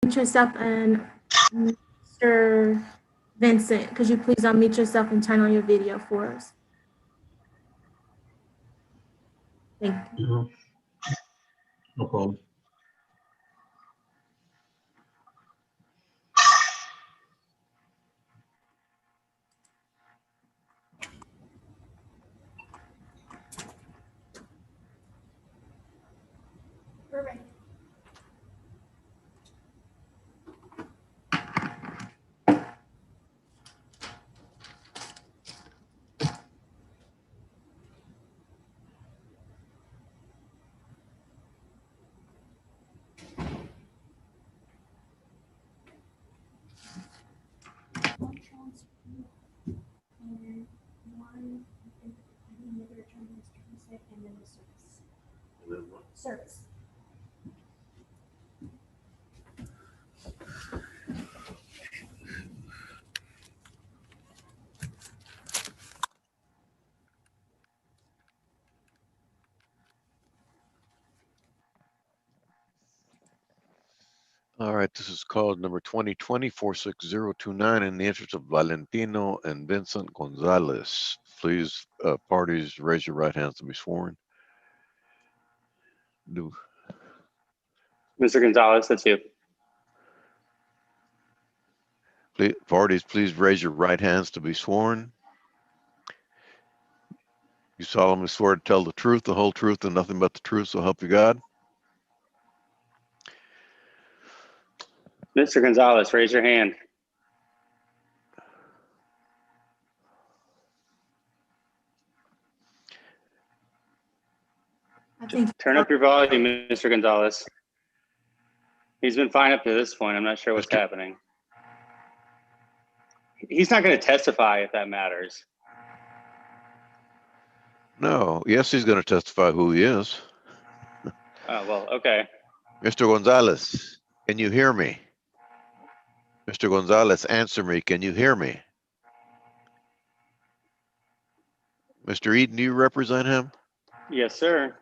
unmute yourself, and Mr. Vincent, could you please unmute yourself and turn on your video for us? Thank you. No problem. Perfect. Service. All right, this is called number 2020-46029 in the interest of Valentino and Vincent Gonzalez. Please, parties, raise your right hands to be sworn. Mr. Gonzalez, that's you. Parties, please raise your right hands to be sworn. You solemnly swear to tell the truth, the whole truth, and nothing but the truth, so help you God. Mr. Gonzalez, raise your hand. Turn up your volume, Mr. Gonzalez. He's been fine up to this point. I'm not sure what's happening. He's not going to testify if that matters. No, yes, he's going to testify who he is. Oh, well, okay. Mr. Gonzalez, can you hear me? Mr. Gonzalez, answer me. Can you hear me? Mr. Eden, do you represent him? Yes, sir.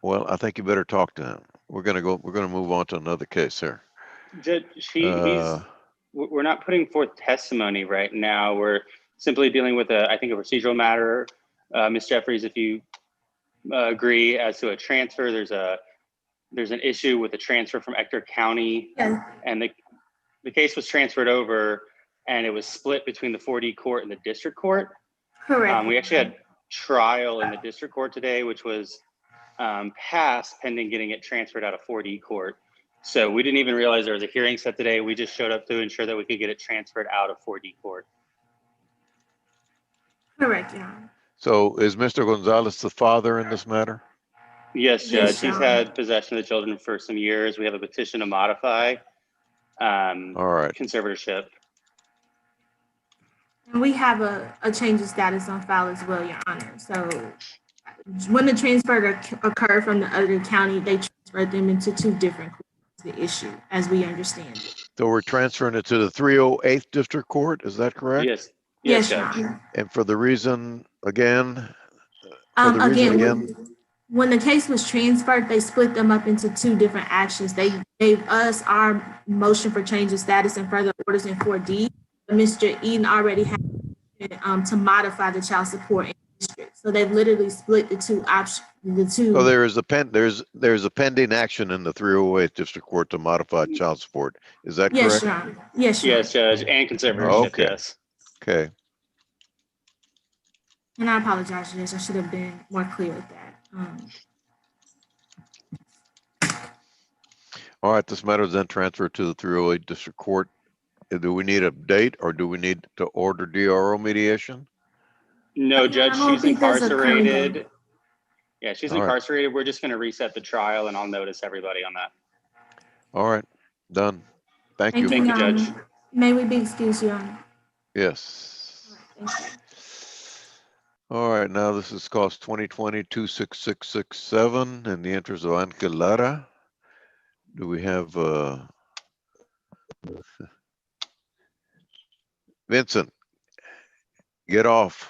Well, I think you better talk to him. We're going to move on to another case here. Judge, we're not putting forth testimony right now. We're simply dealing with I think a procedural matter. Ms. Jeffries, if you agree as to a transfer, there's an issue with the transfer from Ector County. Yes. And the case was transferred over, and it was split between the 4D court and the district court. Correct. We actually had trial in the district court today, which was passed pending getting it transferred out of 4D court. So we didn't even realize there was a hearing set today. We just showed up to ensure that we could get it transferred out of 4D court. Correct, Your Honor. So is Mr. Gonzalez the father in this matter? Yes, Judge. Yes, Your He's Honor. had possession of the children for some years. We have a petition to modify All right. conservatorship. And we have a change of status on file as well, Your Honor. So when the transfer occurred from the other county, they transferred them into two different courts, the issue, as we understand it. So we're transferring it to the 308th District Court, is that correct? Yes. Yes, Judge. Your Honor. And for the reason, again, when the case was transferred, they split them up into two different actions. They gave us our motion for change of status and further orders in 4D. Mr. Eden already had to modify the child support in the district. So they've literally split the two options. So there's a pending action in the 308th District Court to modify child support. Is that Yes, correct? Your Honor. Yes, Your Honor. Yes, Judge, and conservatorship, Okay. yes. Okay. And I apologize, Judge. I should have been more clear with that. All right, this matter is then transferred to the 308 District Court. Do we need a date or do we need to order DRO mediation? No, Judge, I don't she's think there's a current incarcerated. date. Yeah, she's All right. incarcerated. We're just going to reset the trial, and I'll notice everybody on that. All right, done. Thank you. Thank you, Your Judge. Honor. May we be excused, Your Honor? Yes. All right, thank you. All right, now this is cost 2020-26667 in the interest of Angel Lara. Do we have Vincent, get off.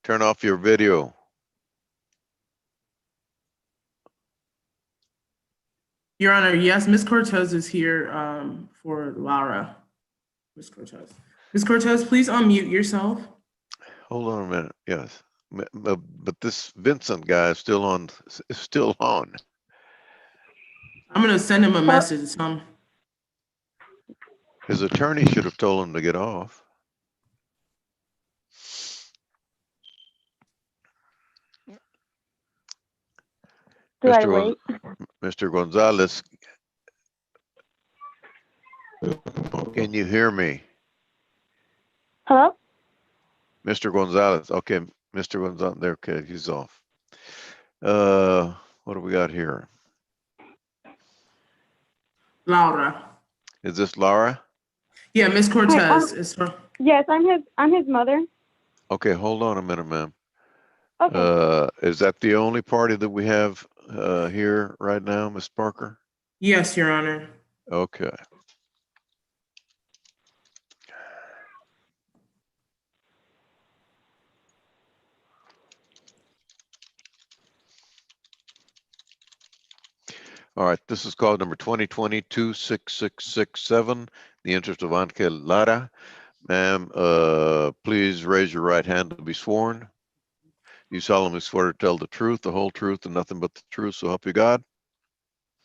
Turn off your video. Your Honor, yes, Ms. Cortez is here for Laura. Ms. Cortez. Ms. Cortez, please unmute yourself. Hold on a minute. Yes. But this Vincent guy is still on. Is still on. I'm going to send him a message. His attorney should have told him to get off. Do I wait? Mr. Gonzalez, can you hear me? Hello? Mr. Gonzalez, okay, Mr. Gonzalez, there, okay, he's off. What do we got here? Laura. Is this Laura? Yeah, Ms. Cortez Hi, is her. Yes, I'm his mother. Okay, hold on a minute, ma'am. Okay. Is that the only party that we have here right now, Ms. Parker? Yes, Your Honor. Okay. All right, this is call number 2020-26667, the interest of Angel Lara. Ma'am, please raise your right hand to be sworn. You solemnly swear to tell the truth, the whole truth, and nothing but the truth, so help you God?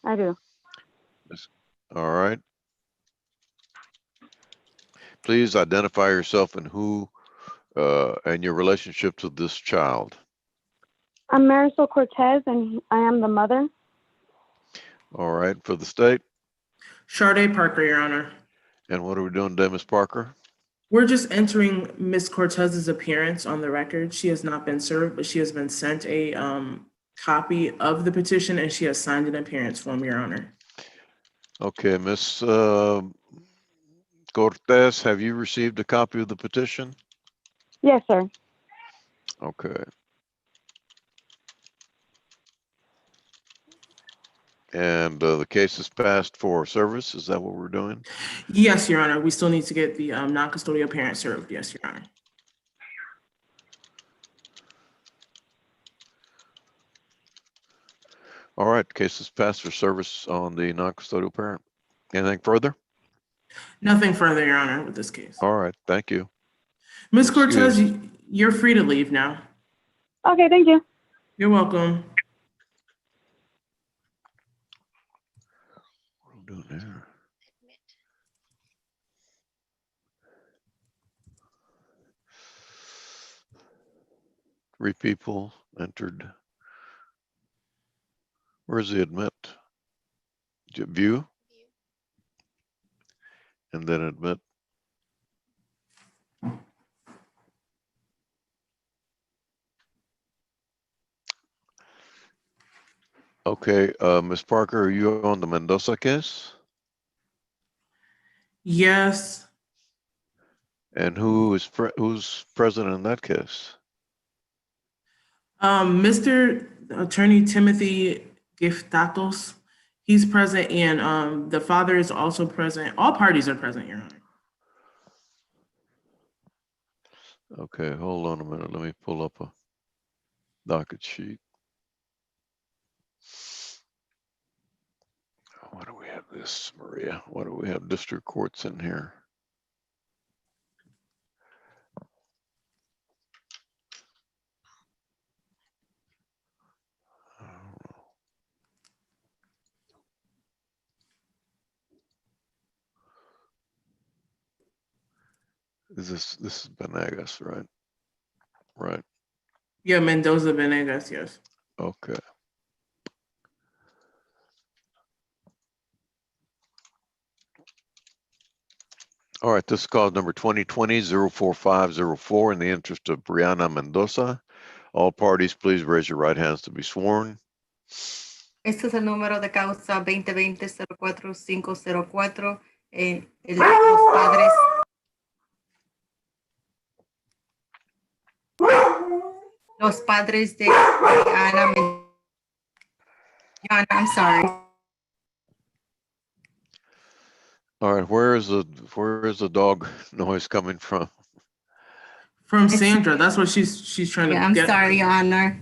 I do. All right. Please identify yourself and who and your relationship to this child. I'm Marisol Cortez, and I am the mother. All right, for the state. Sade Parker, Your Honor. And what are we doing today, Ms. Parker? We're just entering Ms. Cortez's appearance on the record. She has not been served, but she has been sent a copy of the petition, and she has signed an appearance form, Your Honor. Okay, Ms. Cortez, have you received a copy of the petition? Yes, sir. Okay. And the case is passed for service. Is that what we're doing? Yes, Your Honor. We still need to get the non-custodial parent served. Yes, Your Honor. All right, case is passed for service on the non-custodial parent. Anything further? Nothing further, Your Honor, with this case. All right, thank you. Ms. Cortez, Excuse. you're free to leave now. Okay, thank you. You're welcome. What are we doing there? Three people entered. Where's the admit? View? And then admit. Okay, Ms. Parker, are you on the Mendoza case? Yes. And who's present in that case? Mr. Attorney Timothy Giftatos, he's present, and the father is also present. All parties are present, Your Honor. Okay, hold on a minute. Let me pull up a docket sheet. Why do we have this, Maria? Why do we have district courts in here? I don't know. This is Venegas, right? Right. Yeah, Mendoza Venegas, yes. Okay. All right, this is call number 2020-04504 in the interest of Brianna Mendoza. All parties, please raise your right hands to be sworn. Este es el número de causa 2020-04504. Los padres de Ana. I'm sorry. All right, where is the dog noise coming from? From Sandra, that's what she's trying to I'm get. sorry, Your Honor.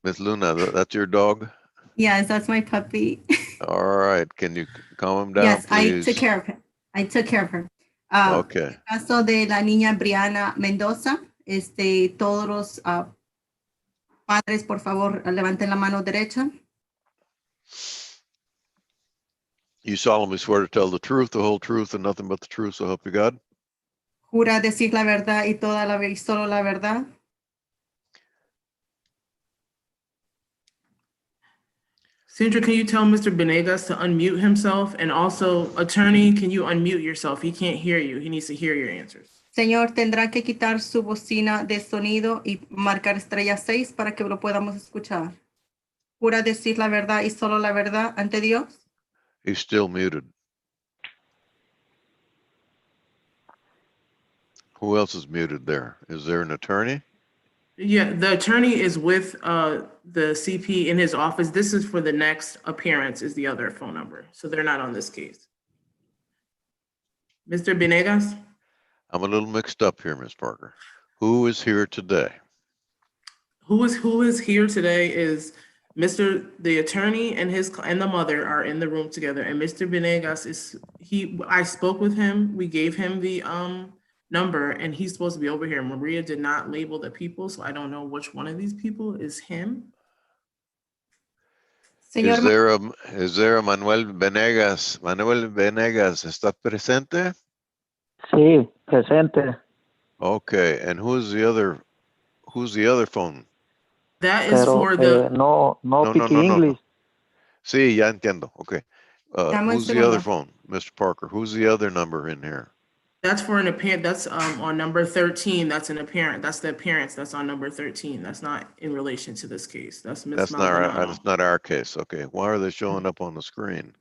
Miss Luna, that's your dog? Yes, that's my puppy. All right, can you calm him down, Yes, I please? took care of him. Okay. El caso de la niña Brianna Mendoza, todos los padres, por favor, levanten la mano derecha. You solemnly swear to tell the truth, the whole truth, and nothing but the truth, so help you God? Jura decir la verdad y toda la y solo la verdad. Sandra, can you tell Mr. Benegas to unmute himself? And also, attorney, can you unmute yourself? He can't hear you. He needs to hear your answers. Señor, tendrá que quitar su bocina de sonido y marcar estrella 6 para que lo podamos escuchar. ¿Jura decir la verdad y solo la verdad ante Dios? He's still muted. Who else is muted there? Is there an attorney? Yeah, the attorney is with the CP in his office. This is for the next appearance is the other phone number. So they're not on this case. Mr. Benegas? I'm a little mixed up here, Ms. Parker. Who is here today? Who is here today is the attorney and the mother are in the room together, and Mr. Benegas I spoke with him, we gave him the number, and he's supposed to be over here. Maria did not label the people, so I don't know which one of these people is him. Señor, Is there a Manuel Venegas? Manuel Venegas, ¿está presente? Sí, presente. Okay, and who's the other phone? That is Pero for the no speak English. Sí, ya entiendo. Okay. Dame un Who's the other segundo. phone, Mr. Parker? Who's the other number in here? that's for an appearance. That's on number 13. That's an appearance. That's the appearance that's on number 13. That's not in relation to this case. That's Ms. Maldonado. That's not our case. Okay, why are they showing up on the screen?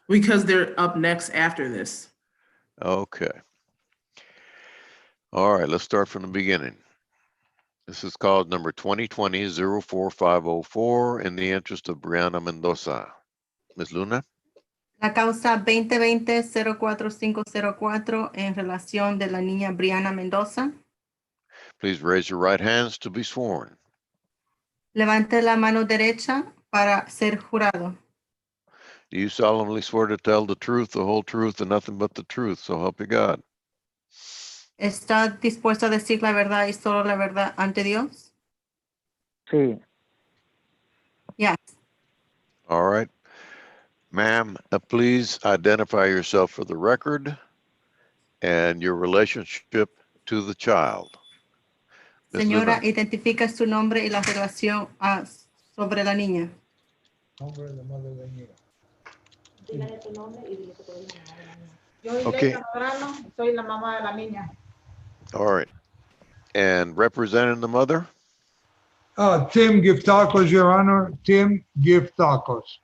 Because they're up next after this. Okay. All right, let's start from the beginning. This is called number 2020-04504 in the interest of Brianna Mendoza. Ms. Luna? La causa 2020-04504 en relación de la niña Brianna Mendoza. Please raise your right hands to be sworn. Levante la mano derecha para ser jurado. Do you solemnly swear to tell the truth, the whole truth, and nothing but the truth, so help you God? ¿Está dispuesto a decir la verdad y solo la verdad ante Dios? Sí. Yes. All right. Ma'am, please identify yourself for the record and your relationship to the child. Ms. Señora, Luna. identifica su nombre y la relación sobre la niña. Nombre de la madre de la niña. Dígale tu nombre y dile que tú eres la mamá de la niña. Yo soy Okay. Laureano, soy la mamá de la niña. All right. And representing the mother? Tim Giftakos, Your Honor. Tim Giftakos.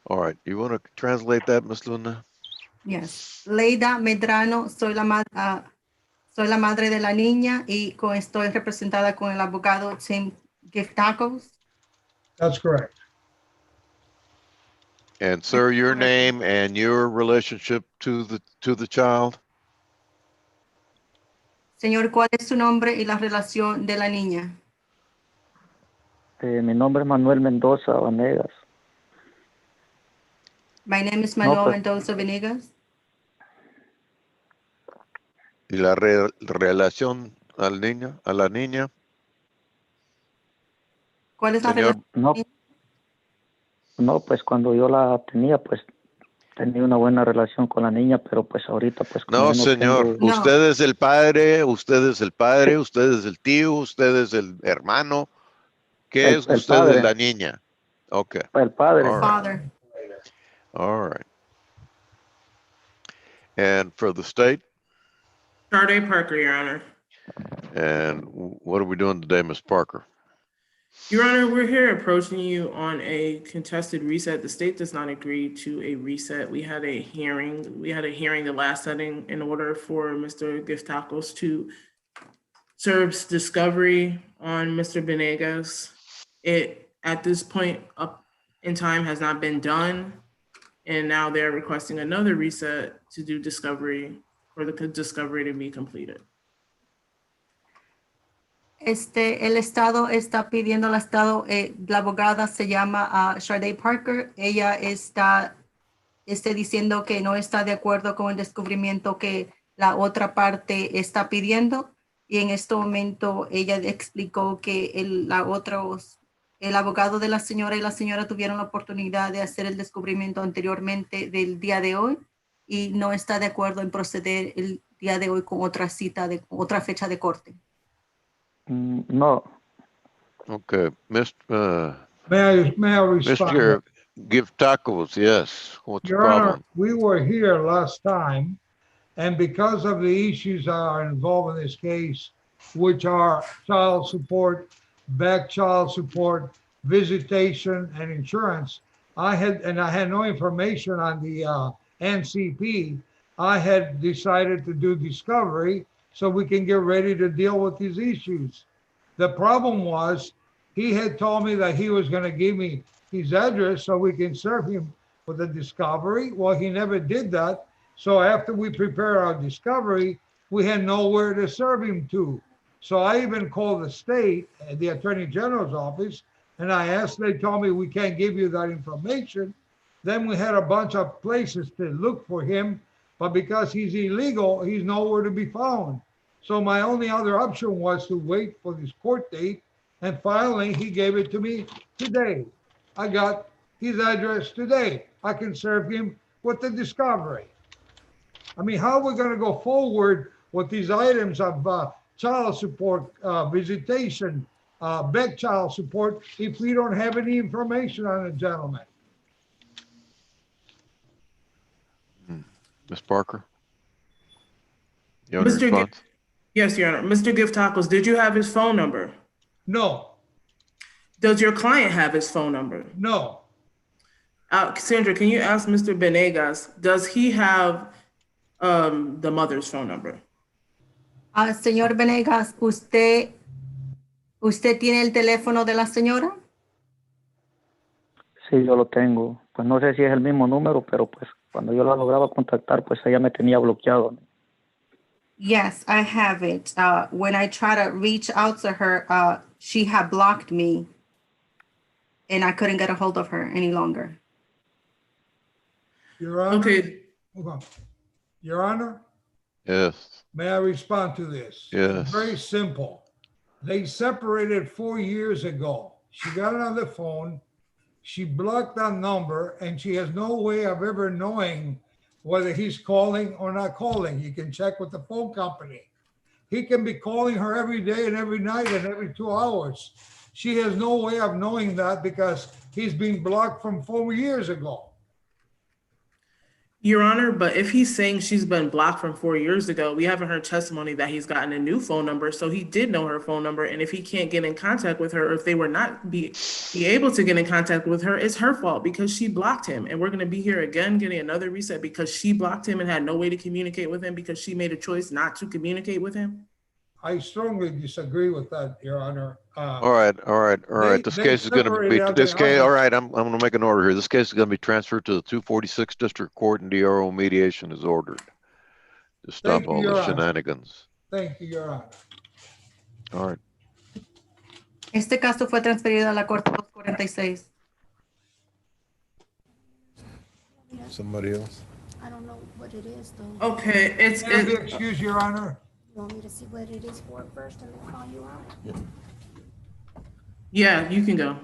All right. You want to translate that, Ms. Luna? Yes. Leida Medrano, soy la madre de la niña y estoy representada con el abogado Tim Giftakos. That's correct. And sir, your name and your relationship to the child? Señor, ¿cuál es su nombre y la relación de la niña? Mi nombre es Manuel Mendoza Vanegas. My name is Manuel pues. Mendoza Venegas. ¿Y la relación al niño, a la niña? ¿Cuál es la Señor. relación? No, pues cuando yo la tenía, pues tenía una buena relación con la niña, pero pues ahorita pues como No, yo señor. tengo- Usted es el padre, usted es el padre, usted es el tío, usted es el hermano. ¿Qué es el usted padre. de la niña? Okay. El padre. All right. Father. All right. And for the state? Sade Parker, Your Honor. And what are we doing today, Ms. Parker? Your Honor, we're here approaching you on a contested reset. The state does not agree to a reset. We had a hearing the last setting in order for Mr. Giftakos to serve discovery on Mr. Benegas. It, at this point up in time, has not been done. And now they're requesting another reset to do discovery, for the discovery to be completed. El Estado está pidiendo al Estado, la abogada se llama Sharday Parker. Ella está diciendo que no está de acuerdo con el descubrimiento que la otra parte está pidiendo. Y en este momento ella explicó que el abogado de la señora y la señora tuvieron la oportunidad de hacer el descubrimiento anteriormente del día de hoy y no está de acuerdo en proceder el día de hoy con otra cita, otra fecha de corte. No, Okay, May I respond? Mr. Give Tacos, yes. What's the Your Honor, problem? we were here last time, and because of the issues that are involved in this case, which are child support, back child support, visitation, and insurance, I had no information on the NCP. I had decided to do discovery so we can get ready to deal with these issues. The problem was, he had told me that he was going to give me his address so we can serve him with the discovery. Well, he never did that. So after we prepared our discovery, we had nowhere to serve him to. So I even called the state, the Attorney General's office, and I asked, they told me we can't give you that information. Then we had a bunch of places to look for him, but because he's illegal, he's nowhere to be found. So my only other option was to wait for this court date, and finally he gave it to me today. I got his address today. I can serve him with the discovery. I mean, how are we going to go forward with these items of child support, visitation, back child support, if we don't have any information on the gentleman? Ms. Parker? You have a Mr. response? Yes, Your Honor. Mr. Gift Tacos, did you have his phone number? No, Does your client have his phone number? no. Sandra, can you ask Mr. Benegas, does he have the mother's phone number? Señor Venegas, ¿usted tiene el teléfono de la señora? sí, yo lo tengo. Pues no sé si es el mismo número, pero pues cuando yo la lograba contactar, pues ella me tenía bloqueado. Yes, I have it. When I try to reach out to her, she had blocked me and I couldn't get a hold of her any longer. Your Honor, Okay, hold on. Your Honor, Yes, may I respond to this? Yes. Very simple. They separated 4 years ago. She got it on the phone. She blocked that number, and she has no way of ever knowing whether he's calling or not calling. You can check with the phone company. He can be calling her every day and every night and every 2 hours. She has no way of knowing that because he's been blocked from 4 years ago. Your Honor, but if he's saying she's been blocked from 4 years ago, we haven't heard testimony that he's gotten a new phone number. So he did know her phone number. And if he can't get in contact with her, or if they were not be able to get in contact with her, it's her fault because she blocked him. And we're going to be here again getting another reset because she blocked him and had no way to communicate with him because she made a choice not to communicate with him. I strongly disagree with that, Your Honor. all right. This they case is going to be, separated out this the case, others. all right, I'm going to make an order here. This case is going to be transferred to the 246 District Court and DRO mediation is ordered. To stop Thank you, all Your the Honor. shenanigans. Thank you, Your Honor. All right. Este caso fue transferido a la Corte 246. Somebody else? I don't know what it is though. Okay, it's May I be excused, Your Honor? You want me to see what it is for first and then call you out? yeah, you can go.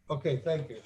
Okay, thank you.